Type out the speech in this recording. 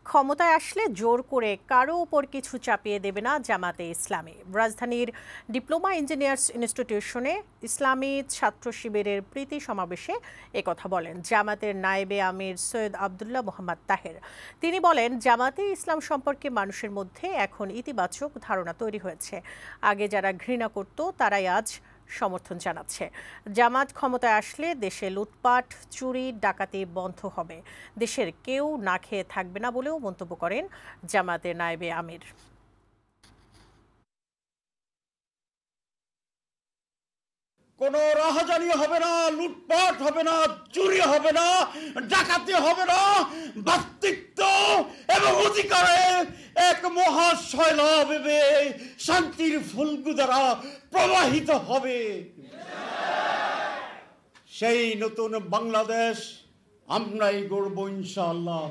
ক্ষমতায় আসলে জোর করে কারো উপর কিছু চাপিয়ে দেবে না জামাতে ইসলামী। রাজধানীর ডিপ্লোমা ইঞ্জিনিয়ার্স ইনস্টিটিউশনে ইসলামী ছাত্র শিবিরের প্রীতি সমাবেশে একথা বলেন জামাতের নায়েবে আমির সৈয়দ আবদুল্লাহ মোহাম্মদ তাহের। তিনি বলেন, জামাতে ইসলাম সম্পর্কে মানুষের মধ্যে এখন ইতিবাচক ধারণা তৈরি হয়েছে। আগে যারা ঘৃণা করত তারাই আজ সমর্থন জানাচ্ছে। জামাত ক্ষমতায় আসলে দেশে লুটপাট, চুরি, ডাকাতি বন্ধ হবে। দেশের কেউ না খেয়ে থাকবে না বলেও মন্তব্য করেন জামাতের নায়েবে আমির। কোনো রাহাজানি হবে না, লুটপাট হবে না, চুরি হবে না, ডাকাতি হবে না। ব্যক্তিত্ব এবং অধিকারের এক মহাশৈলাব শান্তির ফুলকু দ্বারা প্রবাহিত হবে। সেই নতুন বাংলাদেশ আমরাই গড়ব ইনশাআল্লাহ।